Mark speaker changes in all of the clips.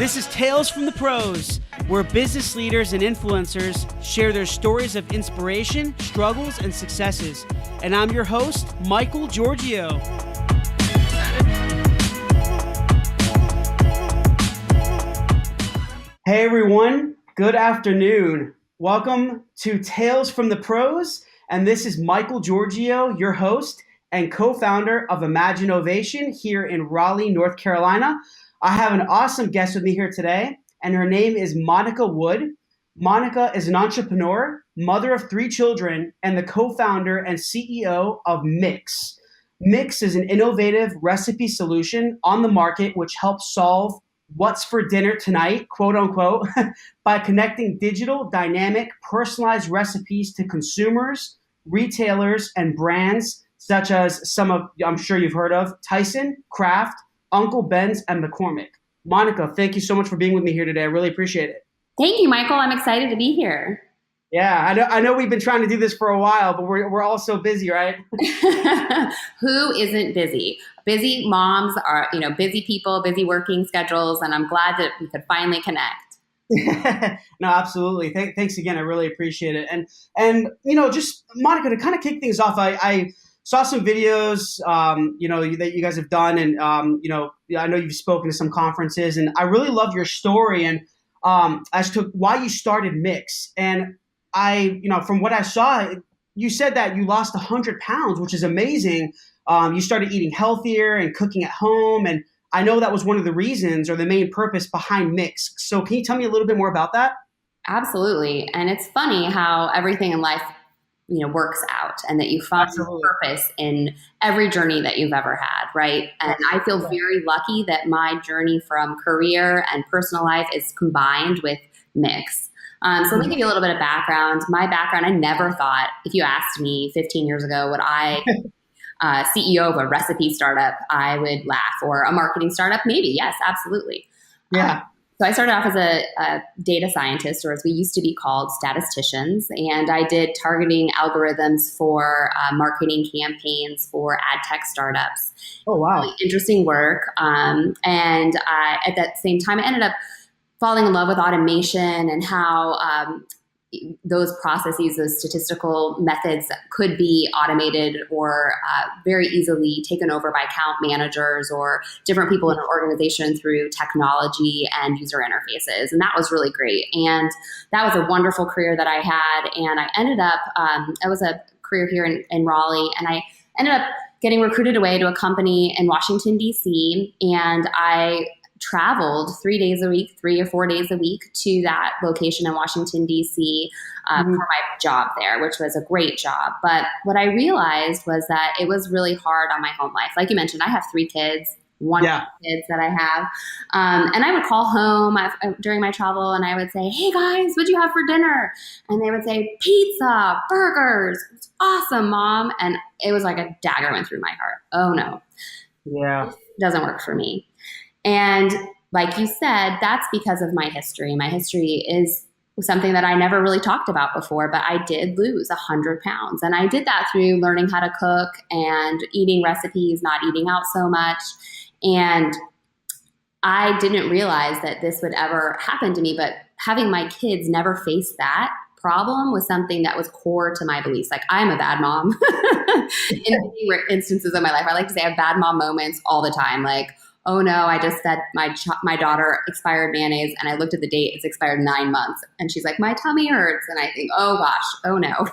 Speaker 1: This is Tales from the Pros, where business leaders and influencers share their stories of inspiration, struggles, and successes. And I'm your host, Michael Giorgio. Hey everyone, good afternoon. Welcome to Tales from the Pros, and this is Michael Giorgio, your host and co-founder of Imagine Ovation here in Raleigh, North Carolina. I have an awesome guest with me here today, and her name is Monica Wood. Monica is an entrepreneur, mother of 3 children, and the co-founder and CEO of Myxx. Myxx is an innovative recipe solution on the market which helps solve what's for dinner tonight, quote unquote, by connecting digital, dynamic, personalized recipes to consumers, retailers, and brands such as some of, I'm sure you've heard of, Tyson, Kraft, Uncle Ben's, and McCormick. Monica, thank you so much for being with me here today. I really appreciate it.
Speaker 2: Thank you, Michael. I'm excited to be here.
Speaker 1: Yeah, I know we've been trying to do this for a while, but we're all so busy, right?
Speaker 2: Who isn't busy? Busy moms are, busy people, busy working schedules, and I'm glad that we could finally connect.
Speaker 1: No, absolutely. Thanks again. I really appreciate it. And just Monica, to kind of kick things off, I saw some videos, that you guys have done, and I know you've spoken to some conferences, and I really love your story and as to why you started Myxx. And from what I saw, you said that you lost 100 pounds, which is amazing. You started eating healthier and cooking at home, and I know that was one of the reasons or the main purpose behind Myxx. So can you tell me a little bit more about that?
Speaker 2: Absolutely. And it's funny how everything in life works out, and that you find purpose in every journey that you've ever had, right? And I feel very lucky that my journey from career and personal life is combined with Myxx. So let me give you a little bit of background. My background, I never thought, if you asked me 15 years ago, would I CEO of a recipe startup, I would laugh, or a marketing startup, maybe. Yes, absolutely.
Speaker 1: Yeah.
Speaker 2: So I started off as a data scientist, or as we used to be called, statisticians, and I did targeting algorithms for marketing campaigns for ad tech startups.
Speaker 1: Oh, wow.
Speaker 2: Really interesting work. And at that same time, I ended up falling in love with automation and how those processes, those statistical methods could be automated or very easily taken over by account managers or different people in an organization through technology and user interfaces. And that was really great. And that was a wonderful career that I had. And I ended up, I was a career here in Raleigh, and I ended up getting recruited away to a company in Washington, D.C., and I traveled 3 days a week, 3 or 4 days a week to that location in Washington, D.C. For my job there, which was a great job. But what I realized was that it was really hard on my home life. Like you mentioned, I have 3 kids, one of the kids that I have. And I would call home during my travel, and I would say, "Hey guys, what'd you have for dinner?" And they would say, "Pizza, burgers." It's awesome, Mom. And it was like a dagger went through my heart. Oh no.
Speaker 1: Yeah.
Speaker 2: It doesn't work for me. And like you said, that's because of my history. My history is something that I never really talked about before, but I did lose 100 pounds. And I did that through learning how to cook and eating recipes, not eating out so much. And I didn't realize that this would ever happen to me, but having my kids never face that problem was something that was core to my beliefs. Like, I'm a bad mom in many instances of my life. I like to say I have bad mom moments all the time. Like, oh no, I just fed my daughter expired mayonnaise, and I looked at the date, it's expired 9 months. And she's like, "My tummy hurts." And I think, oh gosh, oh no,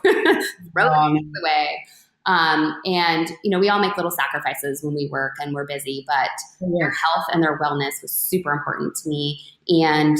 Speaker 2: throw it away. And we all make little sacrifices when we work and we're busy, but their health and their wellness was super important to me. And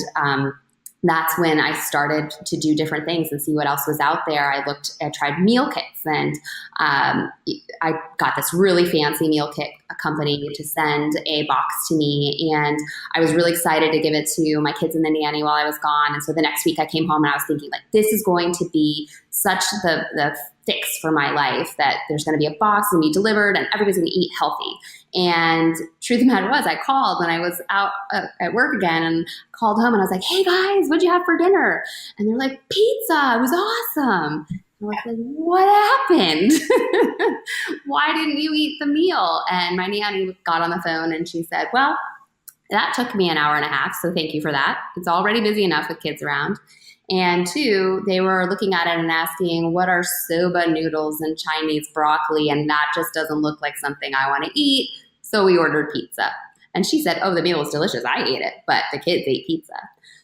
Speaker 2: that's when I started to do different things and see what else was out there. I tried meal kits, and I got this really fancy meal kit company to send a box to me. And I was really excited to give it to my kids and the nanny while I was gone. And so the next week I came home and I was thinking, like, this is going to be such the fix for my life, that there's going to be a box and be delivered and everybody's going to eat healthy. And truth of the matter was, I called when I was out at work again, and called home and I was like, "Hey guys, what'd you have for dinner?" And they're like, "Pizza. It was awesome." I was like, "What happened? Why didn't you eat the meal?" And my nanny got on the phone and she said, "Well, That took me an hour and a half, so thank you for that. It's already busy enough with kids around. And two, they were looking at it and asking, what are soba noodles and Chinese broccoli? And that just doesn't look like something I want to eat. So we ordered pizza. And she said, oh, the meal was delicious. I ate it, but the kids ate pizza.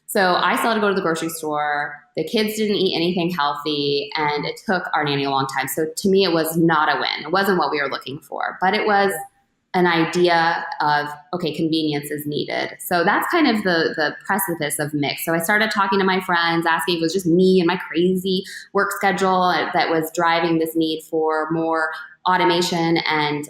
Speaker 2: So I still had to go to the grocery store. The kids didn't eat anything healthy, and it took our nanny a long time. So to me, it was not a win. It wasn't what we were looking for, but it was an idea of, okay, convenience is needed. So that's kind of the precipice of Myxx. So I started talking to my friends, asking if it was just me and my crazy work schedule that was driving this need for more automation and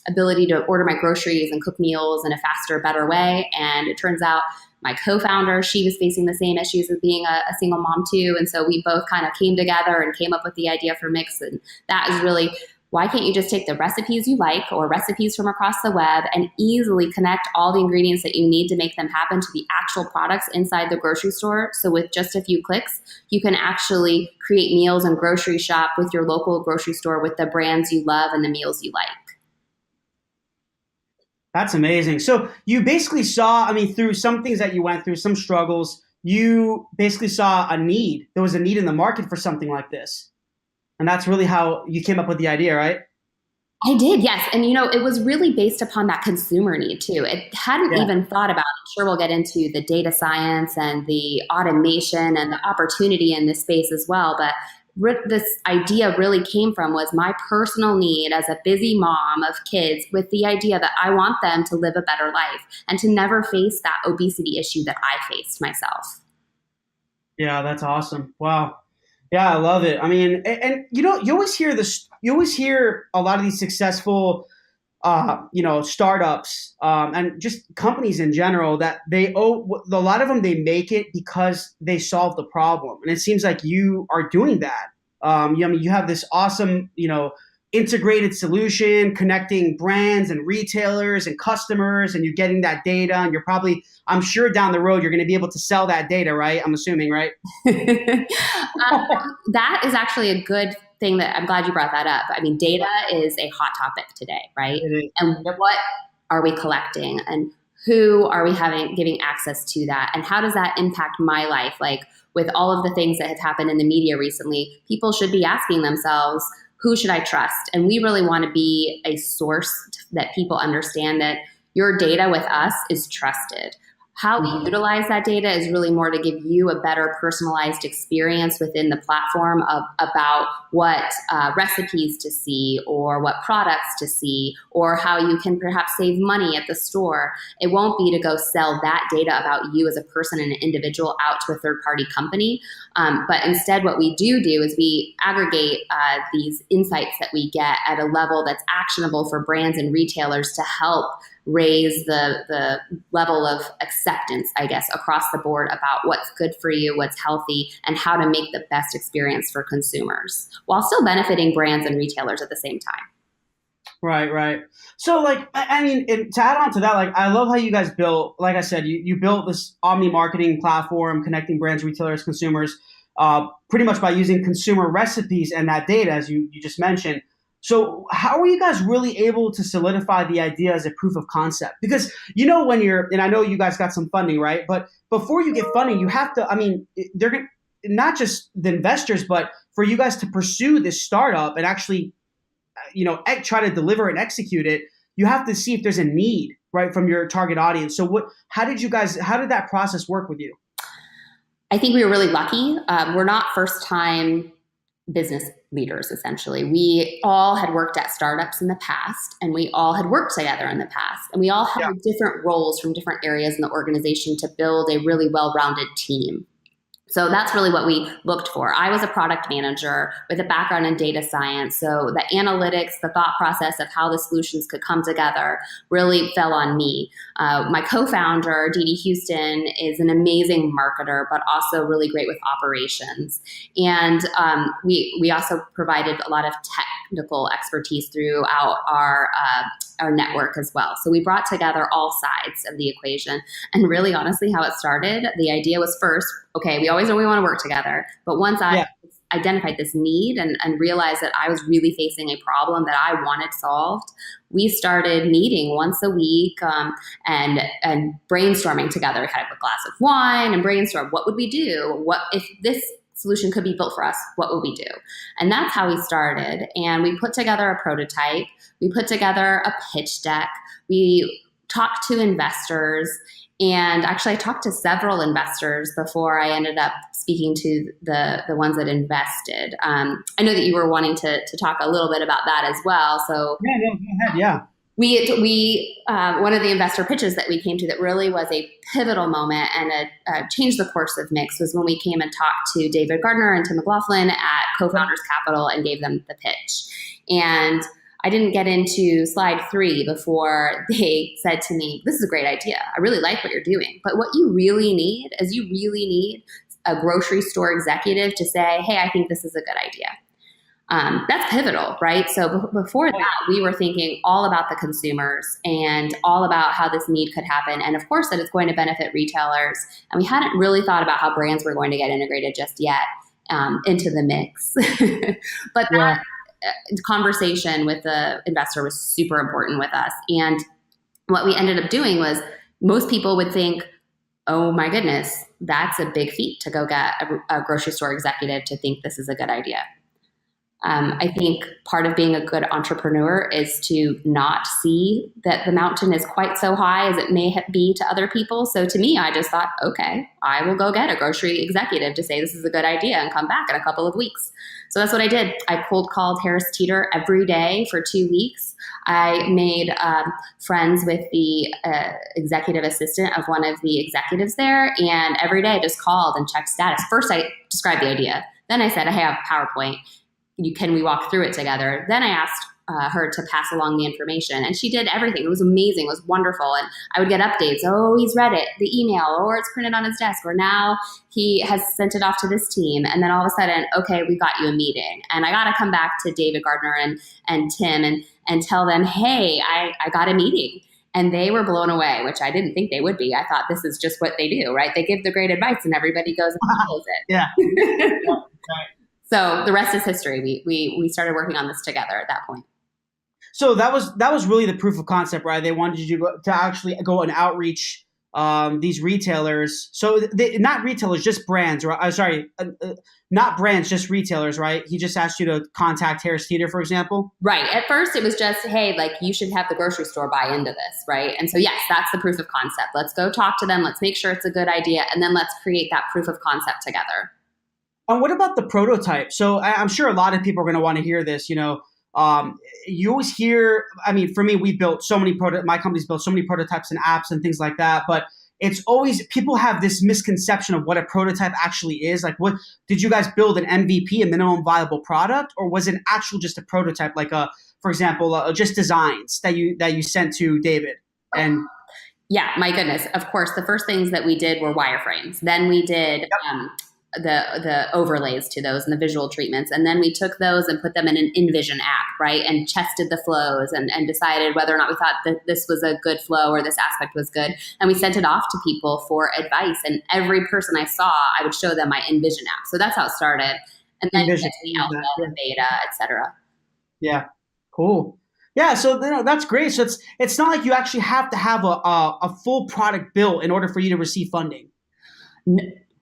Speaker 2: ability to order my groceries and cook meals in a faster, better way. And it turns out my co-founder, she was facing the same issues as being a single mom too. And so we both kind of came together and came up with the idea for Myxx. And that is really, why can't you just take the recipes you like or recipes from across the web and easily connect all the ingredients that you need to make them happen to the actual products inside the grocery store? So with just a few clicks, you can actually create meals and grocery shop with your local grocery store with the brands you love and the meals you like.
Speaker 1: That's amazing. So you basically saw, I mean, through some things that you went through, some struggles, you basically saw a need. There was a need in the market for something like this. And that's really how you came up with the idea, right?
Speaker 2: I did, yes. And it was really based upon that consumer need too. It hadn't
Speaker 1: Yeah.
Speaker 2: even thought about, I'm sure we'll get into the data science and the automation and the opportunity in this space as well. But this idea really came from was my personal need as a busy mom of kids with the idea that I want them to live a better life and to never face that obesity issue that I faced myself.
Speaker 1: Yeah, that's awesome. Wow. Yeah, I love it. I mean, and you always hear this, you always hear a lot of these successful, startups, and just companies in general that they owe, a lot of them, they make it because they solve the problem. And it seems like you are doing that. I mean, you have this awesome, integrated solution connecting brands and retailers and customers, and you're getting that data, and you're probably, I'm sure down the road, you're going to be able to sell that data, right? I'm assuming, right?
Speaker 2: That is actually a good thing that I'm glad you brought that up. I mean, data is a hot topic today, right?
Speaker 1: It is.
Speaker 2: And
Speaker 1: Yep.
Speaker 2: what are we collecting and who are we giving access to that? And how does that impact my life? Like with all of the things that have happened in the media recently, people should be asking themselves, who should I trust? And we really want to be a source that people understand that your data with us is trusted. How we utilize that data is really more to give you a better personalized experience within the platform about what recipes to see or what products to see or how you can perhaps save money at the store. It won't be to go sell that data about you as a person and an individual out to a third-party company. But instead, what we do is we aggregate these insights that we get at a level that's actionable for brands and retailers to help raise the level of acceptance, I guess, across the board about what's good for you, what's healthy, and how to make the best experience for consumers while still benefiting brands and retailers at the same time.
Speaker 1: Right, right. So, like, I mean, to add on to that, like, I love how you guys built, like I said, you built this omni marketing platform connecting brands, retailers, consumers, pretty much by using consumer recipes and that data, as you just mentioned. So how are you guys really able to solidify the idea as a proof of concept? Because when you're, and I know you guys got some funding, right? But before you get funding, you have to, I mean, they're going to, not just the investors, but for you guys to pursue this startup and actually, try to deliver and execute it, you have to see if there's a need, right, from your target audience. So how did that process work with you?
Speaker 2: I think we were really lucky. We're not first time business leaders, essentially. We all had worked at startups in the past, and we all had worked together in the past, and we all had different roles from different areas in the organization to build a really well-rounded team. So that's really what we looked for. I was a product manager with a background in data science. So the analytics, the thought process of how the solutions could come together really fell on me. My co-founder, Dee Dee Houston, is an amazing marketer, but also really great with operations. And we also provided a lot of technical expertise throughout our network as well. So we brought together all sides of the equation. And really, honestly, how it started, the idea was first, okay, we always know we want to work together, but once I identified this need and realized that I was really facing a problem that I wanted solved, we started meeting once a week, and brainstorming together. We had a glass of wine and brainstorm, what would we do? What if this solution could be built for us? What would we do? And that's how we started. And we put together a prototype. We put together a pitch deck. We talked to investors. And actually, I talked to several investors before I ended up speaking to the ones that invested. I know that you were wanting to talk a little bit about that as well. So
Speaker 1: Yeah, no, go ahead. Yeah.
Speaker 2: we one of the investor pitches that we came to that really was a pivotal moment and changed the course of Myxx was when we came and talked to David Gardner and Tim McLaughlin at Co-Founders Capital and gave them the pitch. And I didn't get into slide 3 before they said to me, this is a great idea. I really like what you're doing. But what you really need is you really need a grocery store executive to say, hey, I think this is a good idea. That's pivotal, right? So before that, we were thinking all about the consumers and all about how this need could happen. And of course, that it's going to benefit retailers. And we hadn't really thought about how brands were going to get integrated just yet into the mix. But that conversation with the investor was super important with us. And what we ended up doing was most people would think, oh my goodness, that's a big feat to go get a grocery store executive to think this is a good idea. I think part of being a good entrepreneur is to not see that the mountain is quite so high as it may be to other people. So to me, I just thought, okay, I will go get a grocery executive to say this is a good idea and come back in a couple of weeks. So that's what I did. I cold called Harris Teeter every day for 2 weeks. I made friends with the executive assistant of one of the executives there. And every day I just called and checked status. First, I described the idea. Then I said, I have PowerPoint. Can we walk through it together? Then I asked her to pass along the information, and she did everything. It was amazing. It was wonderful. And I would get updates. Oh, he's read it, the email, or it's printed on his desk, or now he has sent it off to this team. And then all of a sudden, okay, we got you a meeting. And I got to come back to David Gardner and Tim and tell them, hey, I got a meeting. And they were blown away, which I didn't think they would be. I thought this is just what they do, right? They give the great advice and everybody goes and follows it.
Speaker 1: Yeah.
Speaker 2: So the rest is history. We started working on this together at that point.
Speaker 1: So that was really the proof of concept, right? They wanted you to actually go and outreach these retailers. So not retailers, just brands, right? Not brands, just retailers, right? He just asked you to contact Harris Teeter, for example?
Speaker 2: Right. At first, it was just, hey, like you should have the grocery store buy into this, right? And so, yes, that's the proof of concept. Let's go talk to them. Let's make sure it's a good idea. And then let's create that proof of concept together.
Speaker 1: And what about the prototype? So I'm sure a lot of people are going to want to hear this. You always hear. I mean, for me, we've built so many my company's built so many prototypes and apps and things like that. But it's always people have this misconception of what a prototype actually is. Like, what did you guys build an MVP, a minimum viable product, or was it actual just a prototype? Like, for example, just designs that you sent to David and.
Speaker 2: Yeah, my goodness. Of course, the first things that we did were wireframes. Then we did. Yep. The overlays to those and the visual treatments. And then we took those and put them in an InVision app, right? And tested the flows and decided whether or not we thought that this was a good flow or this aspect was good. And we sent it off to people for advice. And every person I saw, I would show them my InVision app. So that's how it started. And then the alpha, the beta, et cetera.
Speaker 1: Yeah, cool. Yeah, so that's great. So it's not like you actually have to have a full product built in order for you to receive funding.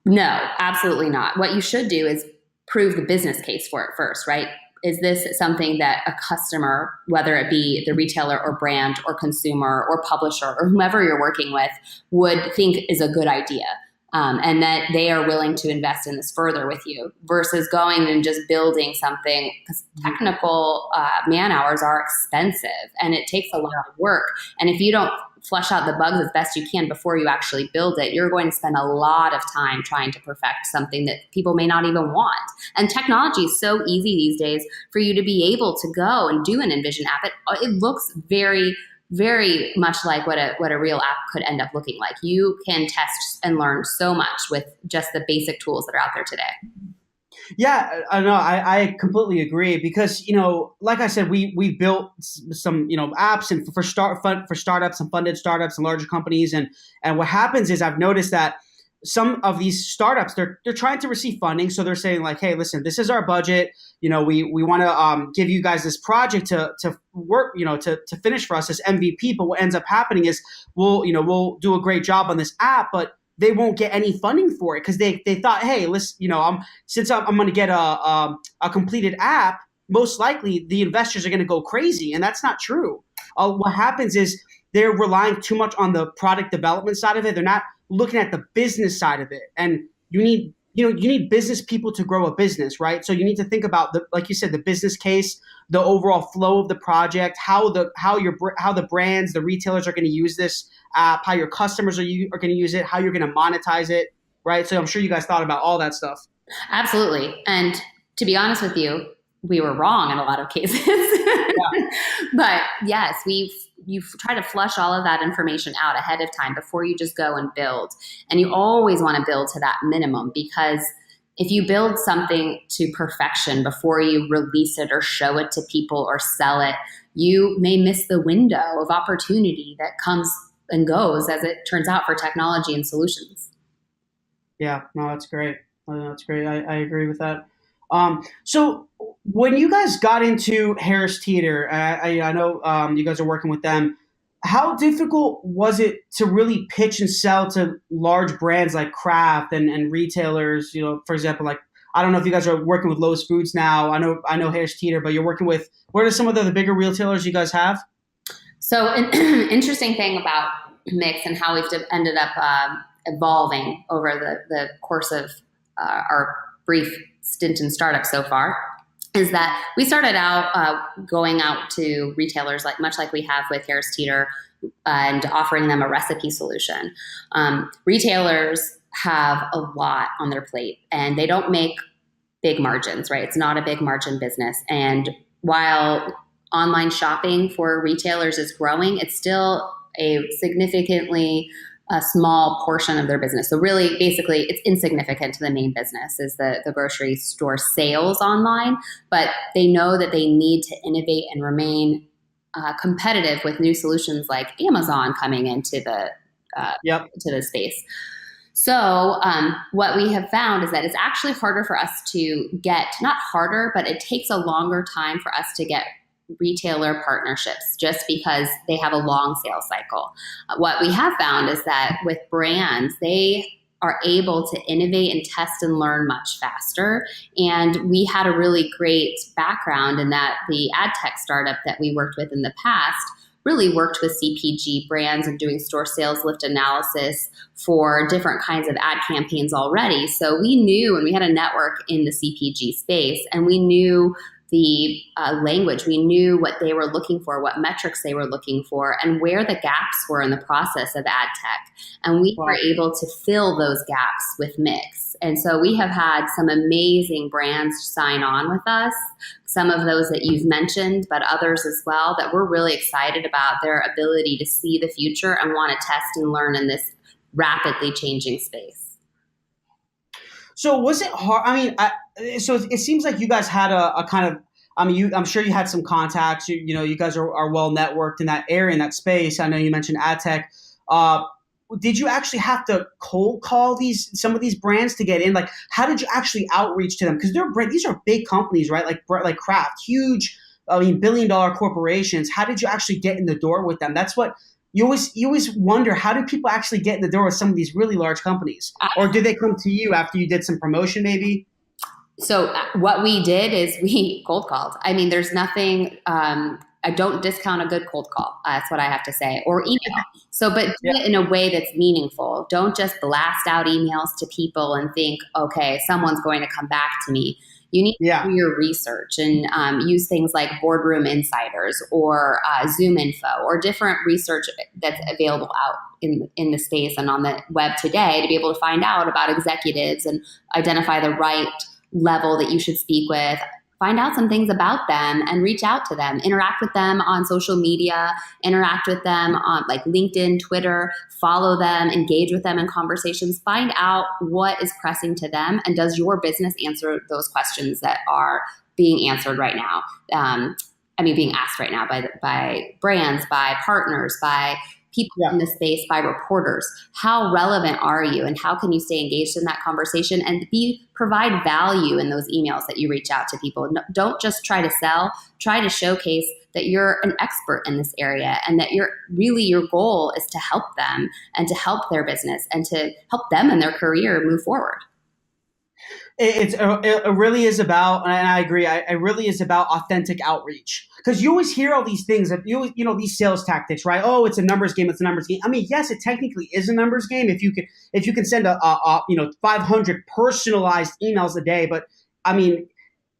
Speaker 2: No, absolutely not. What you should do is prove the business case for it first, right? Is this something that a customer, whether it be the retailer or brand or consumer or publisher or whomever you're working with, would think is a good idea? And that they are willing to invest in this further with you versus going and just building something, because technical man hours are expensive and it takes a lot of work. And if you don't flush out the bugs as best you can before you actually build it, you're going to spend a lot of time trying to perfect something that people may not even want. And technology is so easy these days for you to be able to go and do an InVision app. It looks very, very much like what a real app could end up looking like. You can test and learn so much with just the basic tools that are out there today.
Speaker 1: Yeah, I know. I completely agree because, like I said, we built some, apps and for startups and funded startups and larger companies. And what happens is I've noticed that some of these startups, they're trying to receive funding, so they're saying like, hey, listen, this is our budget. We want to give you guys this project to work, to finish for us as MVP. But what ends up happening is we'll do a great job on this app, but they won't get any funding for it because they thought, hey, listen, since I'm going to get a completed app, most likely the investors are going to go crazy, and that's not true. What happens is they're relying too much on the product development side of it. They're not looking at the business side of it. And you need business people to grow a business, right? So you need to think about like you said, the business case, the overall flow of the project, how the brands, the retailers are going to use this app, how your customers are going to use it, how you're going to monetize it, right? So I'm sure you guys thought about all that stuff.
Speaker 2: Absolutely. And to be honest with you, we were wrong in a lot of cases.
Speaker 1: Yeah.
Speaker 2: But yes, you try to flush all of that information out ahead of time before you just go and build. And you always want to build to that minimum, because if you build something to perfection before you release it or show it to people or sell it, you may miss the window of opportunity that comes and goes, as it turns out, for technology and solutions.
Speaker 1: Yeah, no, that's great. That's great. I agree with that. So when you guys got into Harris Teeter, I know you guys are working with them. How difficult was it to really pitch and sell to large brands like Kraft and retailers? For example, like I don't know if you guys are working with Lowe's Foods now. I know Harris Teeter, but you're working with, what are some of the bigger retailers you guys have?
Speaker 2: So an interesting thing about Myxx and how we've ended up evolving over the course of our brief stint in startup so far is that we started out going out to retailers much like we have with Harris Teeter and offering them a recipe solution. Retailers have a lot on their plate and they don't make big margins, right? It's not a big margin business. And while online shopping for retailers is growing, it's still a significantly a small portion of their business. So really, basically, it's insignificant to the main business is the grocery store sales online, but they know that they need to innovate and remain competitive with new solutions like Amazon coming into the to the space. So what we have found is that it's actually harder for us to get, not harder, but it takes a longer time for us to get retailer partnerships just because they have a long sales cycle. What we have found is that with brands, they are able to innovate and test and learn much faster. And we had a really great background in that the ad tech startup that we worked with in the past really worked with CPG brands and doing store sales lift analysis for different kinds of ad campaigns already. So we knew, and we had a network in the CPG space, and we knew the language. We knew what they were looking for, what metrics they were looking for, and where the gaps were in the process of ad tech. And we were able to fill those gaps with Myxx. And so we have had some amazing brands sign on with us, some of those that you've mentioned, but others as well, that we're really excited about their ability to see the future and want to test and learn in this rapidly changing space.
Speaker 1: So was it hard? I mean, so it seems like you guys had a kind of, I'm sure you had some contacts. You guys are well networked in that area, in that space. I know you mentioned ad tech. Did you actually have to cold call some of these brands to get in? Like, how did you actually outreach to them? Because these are big companies, right? Like Kraft, huge, billion-dollar corporations. How did you actually get in the door with them? That's what you always wonder. How do people actually get in the door with some of these really large companies? Or did they come to you after you did some promotion, maybe?
Speaker 2: So what we did is we cold called. I mean, there's nothing. I don't discount a good cold call. That's what I have to say, or email. So, but do it in a way that's meaningful. Don't just blast out emails to people and think, okay, someone's going to come back to me. You need to do your research and use things like Boardroom Insiders or Zoom Info or different research that's available out in the space and on the web today to be able to find out about executives and identify the right level that you should speak with. Find out some things about them and reach out to them. Interact with them on social media. Interact with them on like LinkedIn, Twitter. Follow them. Engage with them in conversations. Find out what is pressing to them, and does your business answer those questions that are being answered right now? Being asked right now by brands, by partners, by people
Speaker 1: Yeah.
Speaker 2: in the space by reporters. How relevant are you, and how can you stay engaged in that conversation and provide value in those emails that you reach out to people? Don't just try to sell, try to showcase that you're an expert in this area, and that your goal is to help them and to help their business and to help them in their career move forward.
Speaker 1: It really is about, and I agree. It really is about authentic outreach, because you always hear all these things that these sales tactics, right? Oh, it's a numbers game. It's a numbers game. I mean, yes, it technically is a numbers game if you can send a 500 personalized emails a day, but I mean,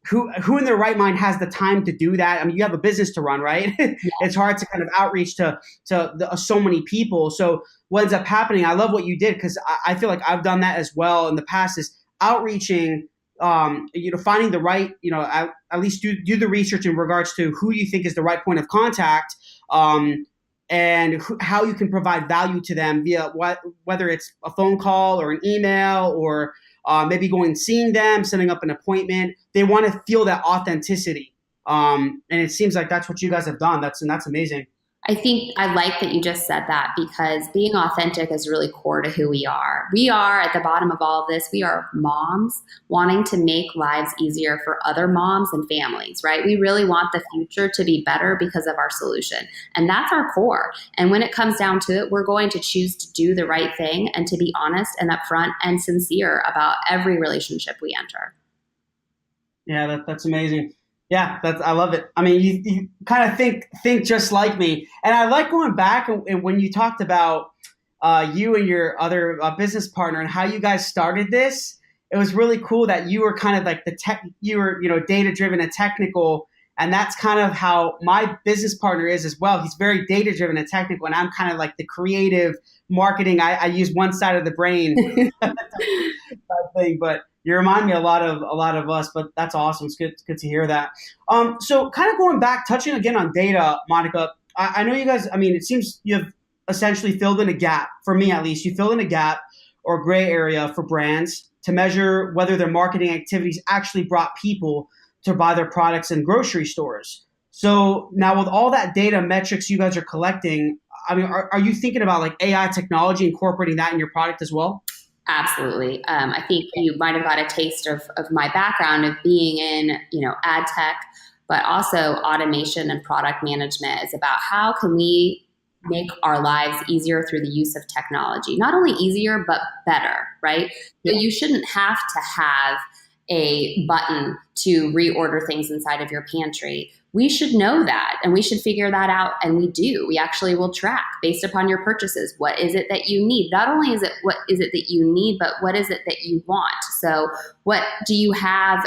Speaker 1: who in their right mind has the time to do that? I mean, you have a business to run, right? It's hard to kind of outreach to so many people. So what ends up happening? I love what you did, because I feel like I've done that as well in the past. Is outreaching, finding the right, at least do the research in regards to who you think is the right point of contact, and how you can provide value to them via whether it's a phone call or an email, or maybe seeing them, setting up an appointment. They want to feel that authenticity, and it seems like that's what you guys have done. That's amazing.
Speaker 2: I think I like that you just said that, because being authentic is really core to who we are. We are at the bottom of all of this. We are moms wanting to make lives easier for other moms and families, right? We really want the future to be better because of our solution. And that's our core. And when it comes down to it, we're going to choose to do the right thing and to be honest and upfront and sincere about every relationship we enter.
Speaker 1: Yeah, that's amazing. Yeah, I love it. I mean, you kind of think just like me, and I like going back and when you talked about you and your other business partner and how you guys started this. It was really cool that you were kind of like you were data driven and technical, and that's kind of how my business partner is as well. He's very data driven and technical, and I'm kind of like the creative marketing. I use one side of the brain type thing, but you remind me a lot of us, but that's awesome. It's good to hear that. So kind of going back, touching again on data, Monica, I know you guys, I mean, it seems you have essentially filled in a gap, for me at least. You filled in a gap or gray area for brands to measure whether their marketing activities actually brought people to buy their products in grocery stores. So now with all that data metrics you guys are collecting, I mean, are you thinking about like AI technology, incorporating that in your product as well?
Speaker 2: Absolutely. I think you might have got a taste of my background of being in, ad tech, but also automation and product management is about how can we make our lives easier through the use of technology. Not only easier, but better, right? So you shouldn't have to have a button to reorder things inside of your pantry. We should know that, and we should figure that out, and we do. We actually will track based upon your purchases. What is it that you need? Not only is it what is it that you need, but what is it that you want? So what do you have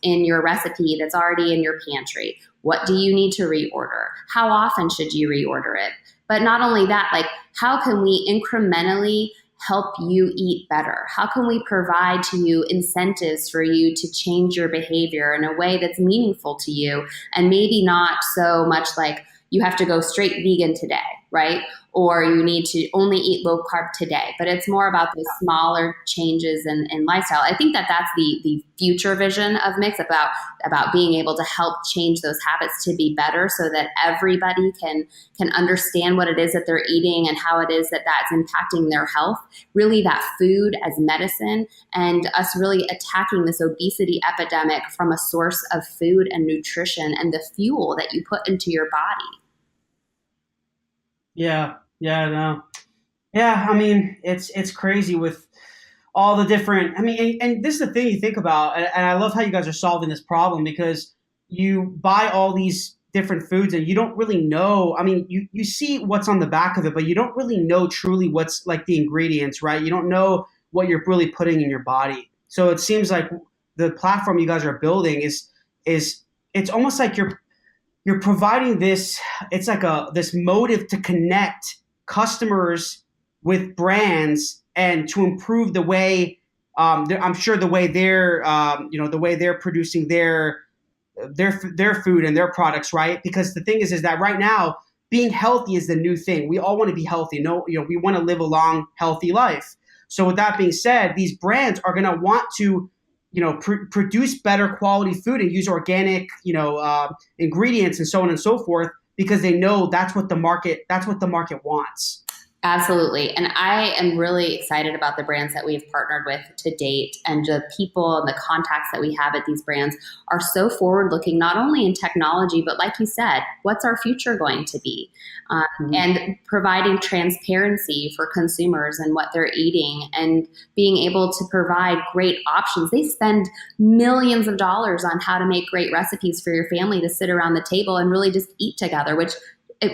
Speaker 2: in your recipe that's already in your pantry? What do you need to reorder? How often should you reorder it? But not only that, like how can we incrementally help you eat better? How can we provide to you incentives for you to change your behavior in a way that's meaningful to you, and maybe not so much like you have to go straight vegan today, right? Or you need to only eat low carb today, but it's more about those smaller changes in lifestyle. I think that's the future vision of Myxx, about being able to help change those habits to be better, so that everybody can understand what it is that they're eating and how it is that that's impacting their health. Really, that food as medicine, and us really attacking this obesity epidemic from a source of food and nutrition and the fuel that you put into your body.
Speaker 1: Yeah, no. Yeah, I mean, it's crazy with all the different. I mean, and this is the thing you think about, and I love how you guys are solving this problem, because you buy all these different foods and you don't really know. I mean, you see what's on the back of it, but you don't really know truly what's like the ingredients, right? You don't know what you're really putting in your body. So it seems like the platform you guys are building is it's almost like you're providing this. It's like this motive to connect customers with brands and to improve the way I'm sure the way they're the way they're producing their food and their products, right? Because the thing is that right now being healthy is the new thing. We all want to be healthy. No, we want to live a long, healthy life. So with that being said, these brands are going to want to produce better quality food and use organic ingredients and so on and so forth, because they know that's what the market wants.
Speaker 2: Absolutely. And I am really excited about the brands that we've partnered with to date. And the people and the contacts that we have at these brands are so forward looking, not only in technology, but like you said, what's our future going to be? And providing transparency for consumers and what they're eating and being able to provide great options. They spend millions of dollars on how to make great recipes for your family to sit around the table and really just eat together, which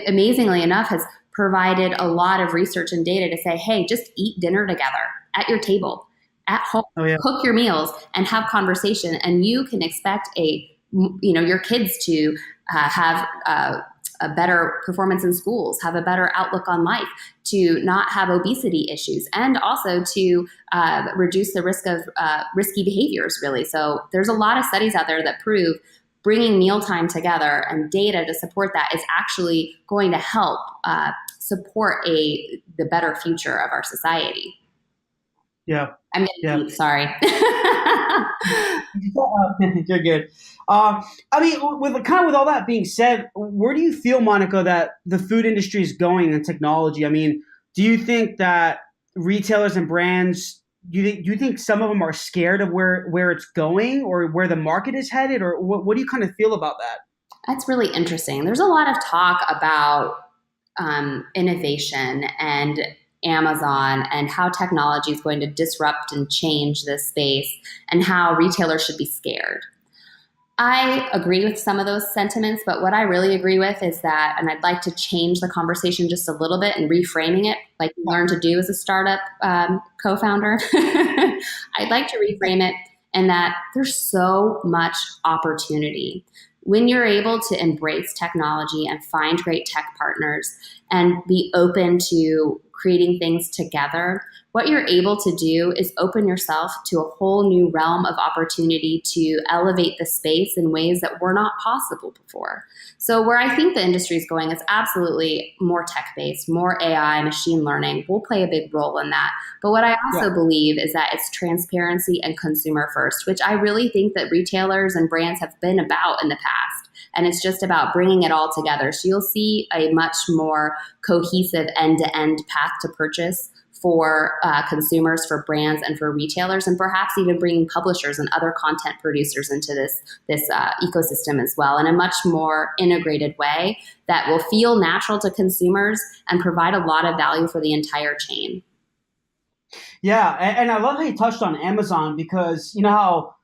Speaker 2: amazingly enough has provided a lot of research and data to say, hey, just eat dinner together at your table, at home,
Speaker 1: Oh yeah.
Speaker 2: cook your meals and have conversation. And you can expect your kids to have a better performance in schools, have a better outlook on life, to not have obesity issues, and also to reduce the risk of risky behaviors, really. So there's a lot of studies out there that prove bringing mealtime together and data to support that is actually going to help support the better future of our society.
Speaker 1: Yeah.
Speaker 2: I'm getting deep, sorry.
Speaker 1: You're good. I mean, with all that being said, where do you feel, Monica, that the food industry is going in technology? I mean, do you think that retailers and brands, do you think some of them are scared of where it's going or where the market is headed, or what do you kind of feel about that?
Speaker 2: That's really interesting. There's a lot of talk about innovation and Amazon and how technology is going to disrupt and change this space and how retailers should be scared. I agree with some of those sentiments, but what I really agree with is that, and I'd like to change the conversation just a little bit and reframing it like you learn to do as a startup co-founder. I'd like to reframe it in that there's so much opportunity. When you're able to embrace technology and find great tech partners and be open to creating things together, what you're able to do is open yourself to a whole new realm of opportunity to elevate the space in ways that were not possible before. So where I think the industry is going is absolutely more tech-based, more AI, machine learning will play a big role in that. But what I also believe is that it's transparency and consumer first, which I really think that retailers and brands have been about in the past. And it's just about bringing it all together. So you'll see a much more cohesive end-to-end path to purchase for consumers, for brands, and for retailers, and perhaps even bringing publishers and other content producers into this ecosystem as well in a much more integrated way that will feel natural to consumers and provide a lot of value for the entire chain.
Speaker 1: Yeah, and I love how you touched on Amazon because you know how,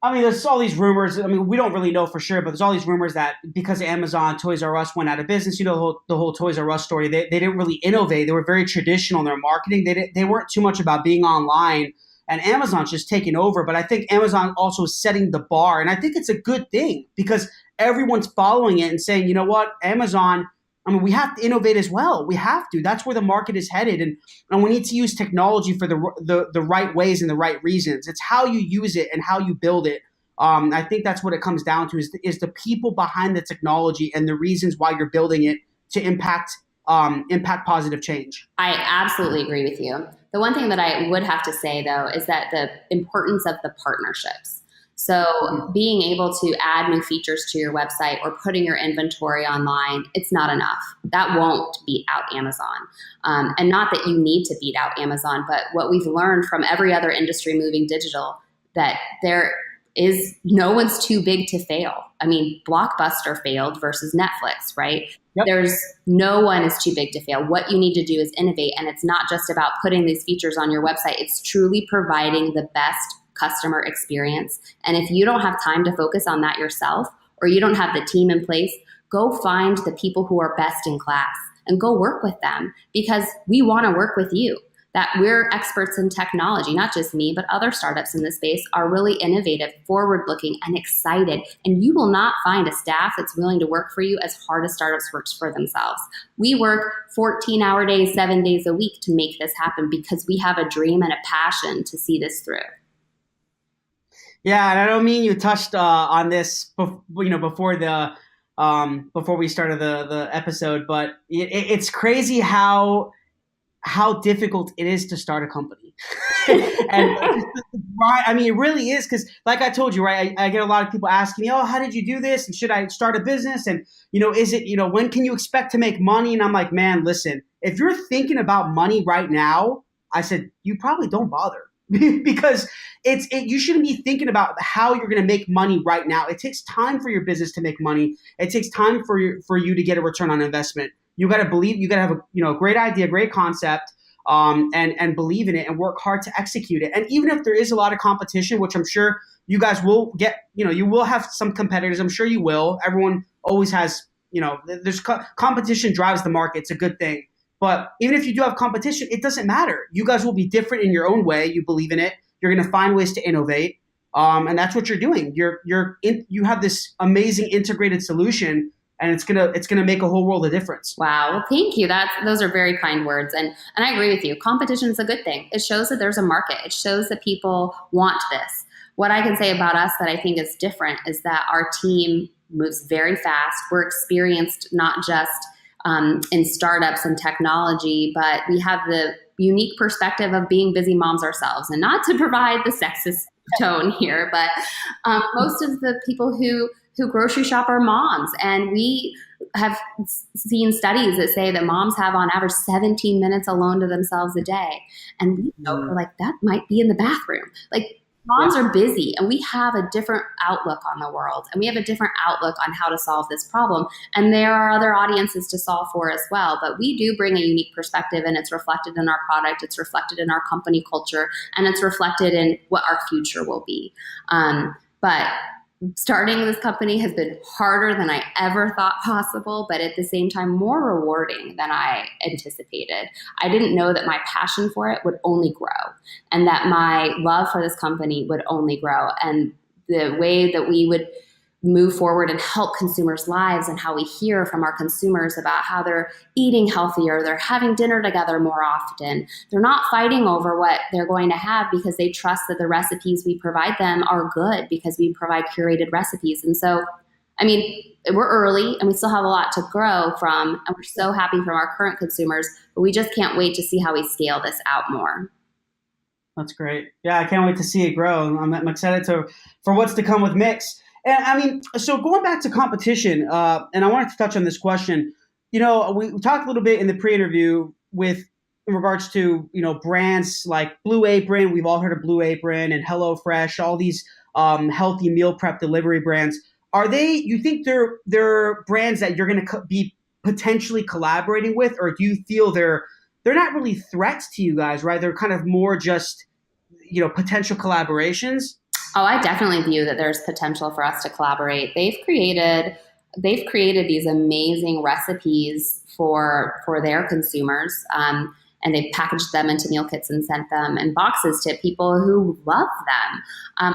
Speaker 1: I mean, there's all these rumors. I mean, we don't really know for sure, but there's all these rumors that because Amazon, Toys R Us went out of business. You know, the whole Toys R Us story. They didn't really innovate. They were very traditional in their marketing. They weren't too much about being online. And Amazon's just taking over. But I think Amazon also is setting the bar, and I think it's a good thing because everyone's following it and saying, you know what, Amazon. I mean, we have to innovate as well. We have to. That's where the market is headed, and we need to use technology for the right ways and the right reasons. It's how you use it and how you build it. I think that's what it comes down to is the people behind the technology and the reasons why you're building it to impact positive change.
Speaker 2: I absolutely agree with you. The one thing that I would have to say, though, is that the importance of the partnerships. So being able to add new features to your website or putting your inventory online, it's not enough. That won't beat out Amazon. And not that you need to beat out Amazon, but what we've learned from every other industry moving digital, that there is no one's too big to fail. I mean, Blockbuster failed versus Netflix, right?
Speaker 1: Yep.
Speaker 2: There's no one is too big to fail. What you need to do is innovate. And it's not just about putting these features on your website. It's truly providing the best customer experience. And if you don't have time to focus on that yourself, or you don't have the team in place, go find the people who are best in class and go work with them, because we want to work with you. That we're experts in technology, not just me, but other startups in this space are really innovative, forward-looking, and excited. And you will not find a staff that's willing to work for you as hard as startups work for themselves. We work 14-hour days, 7 days a week to make this happen because we have a dream and a passion to see this through.
Speaker 1: Yeah, and I don't mean you touched on this, before we started the episode, but it's crazy how difficult it is to start a company. And just I mean, it really is because, like I told you, right? I get a lot of people asking me, "Oh, how did you do this? And should I start a business? And is it, when can you expect to make money?" And I'm like, man, listen, if you're thinking about money right now, I said you probably don't bother because you shouldn't be thinking about how you're going to make money right now. It takes time for your business to make money. It takes time for you to get a return on investment. You got to believe. You got to have a great idea, great concept, and believe in it and work hard to execute it. And even if there is a lot of competition, which I'm sure you guys will get, you will have some competitors. I'm sure you will. Everyone always has, there's competition drives the market. It's a good thing. But even if you do have competition, it doesn't matter. You guys will be different in your own way. You believe in it. You're going to find ways to innovate, and that's what you're doing. You have this amazing integrated solution, and it's gonna make a whole world of difference.
Speaker 2: Wow. Well, thank you. Those are very kind words. And I agree with you. Competition is a good thing. It shows that there's a market. It shows that people want this. What I can say about us that I think is different is that our team moves very fast. We're experienced not just in startups and technology, but we have the unique perspective of being busy moms ourselves. And not to provide the sexist tone here, but most of the people who grocery shop are moms. And we have seen studies that say that moms have on average 17 minutes alone to themselves a day. And we know we're like, that might be in the bathroom. Like, moms are busy, and we have a different outlook on the world, and we have a different outlook on how to solve this problem. And there are other audiences to solve for as well. But we do bring a unique perspective, and it's reflected in our product, it's reflected in our company culture, and it's reflected in what our future will be. But starting this company has been harder than I ever thought possible, but at the same time, more rewarding than I anticipated. I didn't know that my passion for it would only grow, and that my love for this company would only grow. And the way that we would move forward and help consumers' lives, and how we hear from our consumers about how they're eating healthier, they're having dinner together more often, they're not fighting over what they're going to have because they trust that the recipes we provide them are good because we provide curated recipes. And so, I mean, we're early and we still have a lot to grow from, and we're so happy from our current consumers, but we just can't wait to see how we scale this out more.
Speaker 1: That's great. Yeah, I can't wait to see it grow. I'm excited for what's to come with Myxx. And I mean, so going back to competition, and I wanted to touch on this question. We talked a little bit in the pre-interview in regards to brands like Blue Apron. We've all heard of Blue Apron and HelloFresh, all these healthy meal prep delivery brands. You think they're brands that you're going to be potentially collaborating with, or do you feel they're not really threats to you guys, right? They're kind of more just potential collaborations.
Speaker 2: Oh, I definitely view that there's potential for us to collaborate. They've created these amazing recipes for their consumers, and they've packaged them into meal kits and sent them in boxes to people who love them.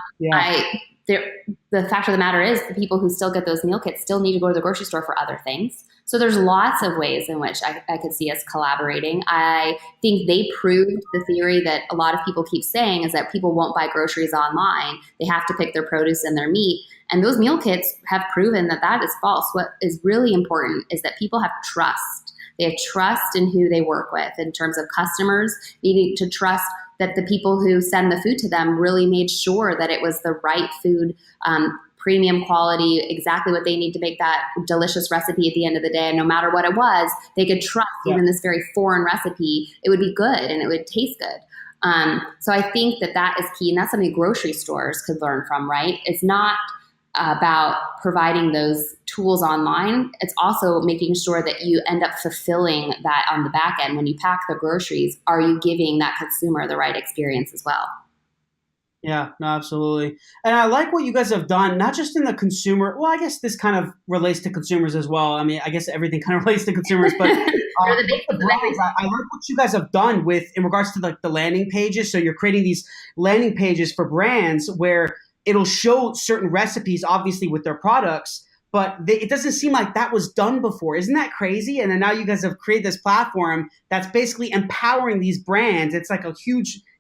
Speaker 2: The fact of the matter is, the people who still get those meal kits still need to go to the grocery store for other things. So there's lots of ways in which I could see us collaborating. I think they proved the theory that a lot of people keep saying, is that people won't buy groceries online. They have to pick their produce and their meat. And those meal kits have proven that is false. What is really important is that people have trust. They have trust in who they work with, in terms of customers needing to trust that the people who send the food to them really made sure that it was the right food, premium quality, exactly what they need to make that delicious recipe at the end of the day. And no matter what it was, they could trust even this very foreign recipe, it would be good and it would taste good. So I think that is key. And that's something grocery stores could learn from, right? It's not about providing those tools online. It's also making sure that you end up fulfilling that on the back end. When you pack the groceries, are you giving that consumer the right experience as well?
Speaker 1: Yeah, no, absolutely. And I like what you guys have done, not just in the consumer. Well, I guess this kind of relates to consumers as well. I mean, I guess everything kind of relates to consumers, but I like what you guys have done in regards to the landing pages. So you're creating these landing pages for brands where it'll show certain recipes, obviously, with their products, but it doesn't seem like that was done before. Isn't that crazy? And then now you guys have created this platform that's basically empowering these brands. It's like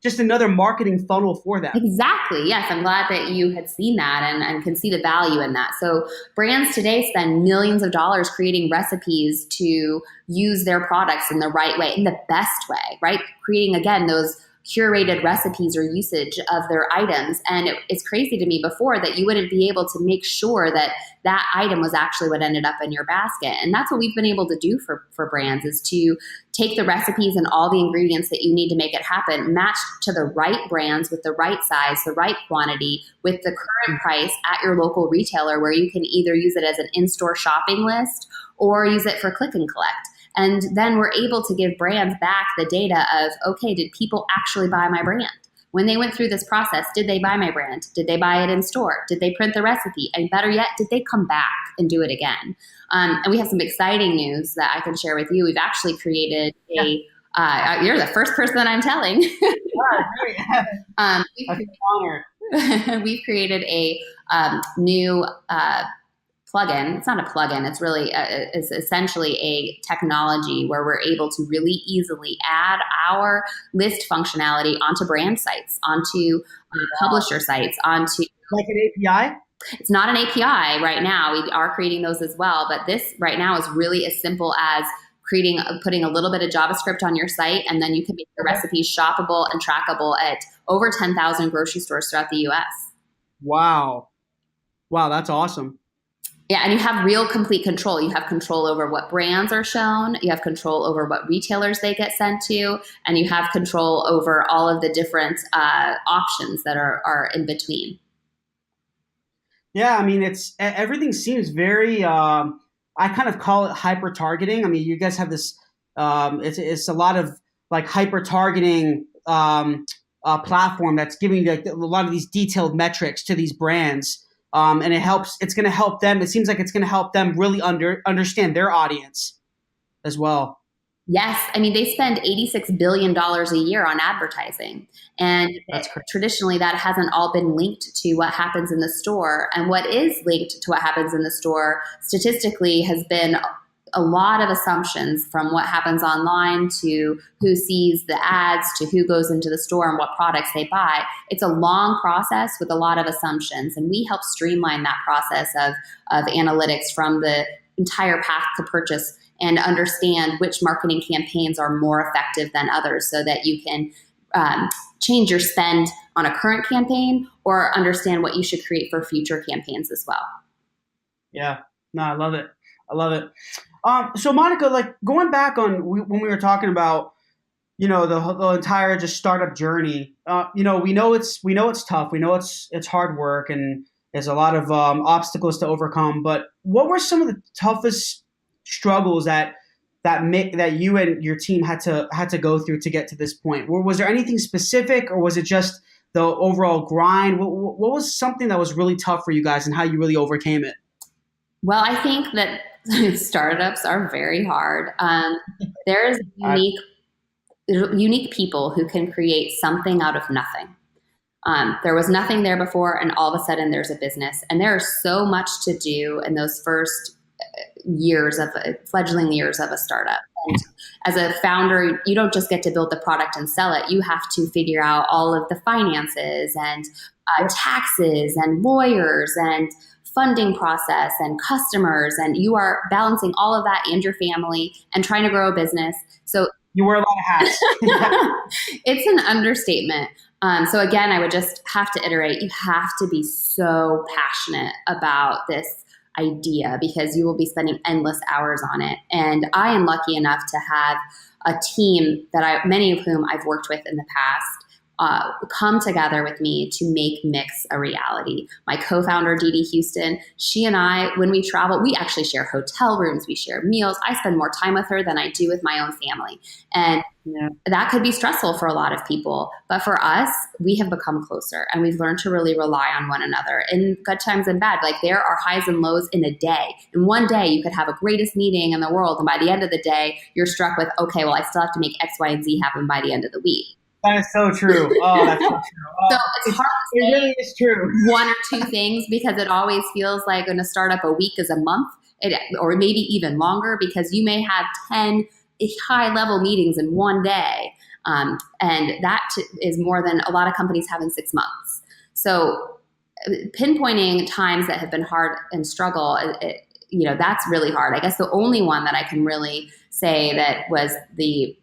Speaker 1: just another marketing funnel for them.
Speaker 2: Exactly. Yes. I'm glad that you had seen that and can see the value in that. So brands today spend millions of dollars creating recipes to use their products in the right way, in the best way, right? Creating, again, those curated recipes or usage of their items. And it's crazy to me before that you wouldn't be able to make sure that that item was actually what ended up in your basket. And that's what we've been able to do for brands, is to take the recipes and all the ingredients that you need to make it happen, match to the right brands with the right size, the right quantity, with the current price at your local retailer, where you can either use it as an in-store shopping list or use it for click and collect. And then we're able to give brands back the data of, okay, did people actually buy my brand? When they went through this process, did they buy my brand? Did they buy it in store? Did they print the recipe? And better yet, did they come back and do it again? And we have some exciting news that I can share with you. We've actually created you're the first person that I'm telling. We've created a new plugin. It's not a plugin. It's really it's essentially a technology where we're able to really easily add our list functionality onto brand sites, onto publisher sites, onto
Speaker 1: like an API.
Speaker 2: It's not an API right now. We are creating those as well, but this right now is really as simple as putting a little bit of JavaScript on your site, and then you can make the recipes shoppable and trackable at over 10,000 grocery stores throughout the US.
Speaker 1: Wow, that's awesome.
Speaker 2: Yeah, and you have real complete control. You have control over what brands are shown. You have control over what retailers they get sent to, and you have control over all of the different options that are in between.
Speaker 1: Yeah, I mean, everything seems very. I kind of call it hyper targeting. I mean, you guys have this. It's a lot of like hyper targeting platform that's giving like a lot of these detailed metrics to these brands. And it's going to help them. It seems like it's going to help them really understand their audience as well.
Speaker 2: Yes. I mean, they spend $86 billion a year on advertising. And traditionally, that hasn't all been linked to what happens in the store. And what is linked to what happens in the store statistically has been a lot of assumptions, from what happens online to who sees the ads to who goes into the store and what products they buy. It's a long process with a lot of assumptions, and we help streamline that process of analytics from the entire path to purchase, and understand which marketing campaigns are more effective than others, so that you can change your spend on a current campaign or understand what you should create for future campaigns as well.
Speaker 1: Yeah, no, I love it. So Monica, like going back on when we were talking about, the entire just startup journey, we know it's tough. We know it's hard work, and there's a lot of obstacles to overcome. But what were some of the toughest struggles that you and your team had to go through to get to this point? Was there anything specific, or was it just the overall grind? What was something that was really tough for you guys, and how you really overcame it?
Speaker 2: Well, I think that startups are very hard. There's unique people who can create something out of nothing. There was nothing there before, and all of a sudden there's a business. And there is so much to do in those first fledgling years of a startup. And as a founder, you don't just get to build the product and sell it. You have to figure out all of the finances and taxes and lawyers and funding process and customers, and you are balancing all of that and your family and trying to grow a business. So
Speaker 1: you wear a lot of hats.
Speaker 2: It's an understatement. So again, I would just have to iterate. You have to be so passionate about this idea, because you will be spending endless hours on it. And I am lucky enough to have a team that many of whom I've worked with in the past, come together with me to make Myxx a reality. My co-founder, Dee Dee Houston, she and I, when we travel, we actually share hotel rooms, we share meals. I spend more time with her than I do with my own family. And that could be stressful for a lot of people. But for us, we have become closer, and we've learned to really rely on one another in good times and bad. Like, there are highs and lows in a day. In one day, you could have a greatest meeting in the world, and by the end of the day, you're struck with, okay, well, I still have to make X, Y, and Z happen by the end of the week.
Speaker 1: That is so true. Oh, that's so true.
Speaker 2: So it's hard to say
Speaker 1: it really is true.
Speaker 2: one or two things, because it always feels like in a startup, a week is a month, or maybe even longer, because you may have 10 high-level meetings in one day. And that is more than a lot of companies have in 6 months. So pinpointing times that have been hard and struggle, that's really hard. I guess the only one that I can really say that was the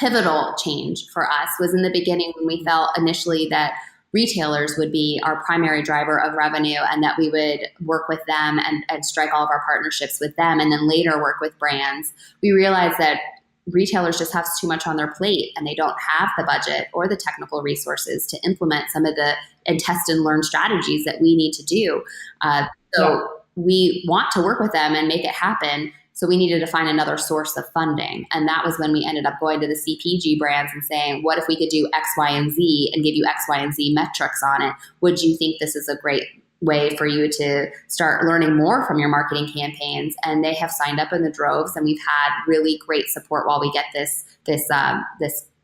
Speaker 2: pivotal change for us was in the beginning when we felt initially that retailers would be our primary driver of revenue and that we would work with them and strike all of our partnerships with them and then later work with brands. We realized that retailers just have too much on their plate and they don't have the budget or the technical resources to implement some of the and test and learn strategies that we need to do. We want to work with them and make it happen. So we needed to find another source of funding. And that was when we ended up going to the CPG brands and saying, what if we could do X, Y, and Z and give you X, Y, and Z metrics on it? Would you think this is a great way for you to start learning more from your marketing campaigns? And they have signed up in the droves, and we've had really great support while we get this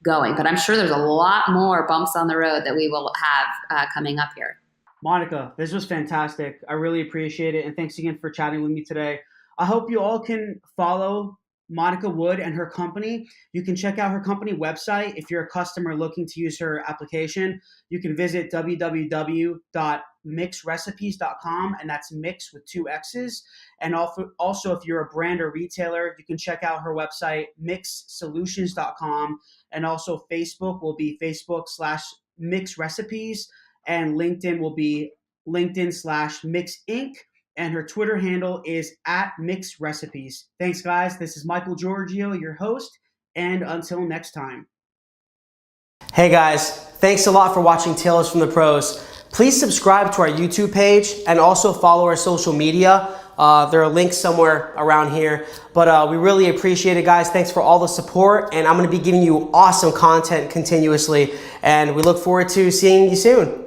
Speaker 2: going. But I'm sure there's a lot more bumps on the road that we will have coming up here.
Speaker 1: Monica, this was fantastic. I really appreciate it. And thanks again for chatting with me today. I hope you all can follow Monica Wood and her company. You can check out her company website. If you're a customer looking to use her application, you can visit www.myxrecipes.com, and that's Myxx with 2 X's. And also, if you're a brand or retailer, you can check out her website, myxsolutions.com. And also Facebook will be Facebook/MyxRecipes, and LinkedIn will be LinkedIn/Myxx Inc. And her Twitter handle is @MyxRecipes. Thanks, guys. This is Michael Giorgio, your host, and until next time. Hey, guys. Thanks a lot for watching Tales from the Pros. Please subscribe to our YouTube page and also follow our social media. There are links somewhere around here. But we really appreciate it, guys. Thanks for all the support. And I'm going to be giving you awesome content continuously. And we look forward to seeing you soon.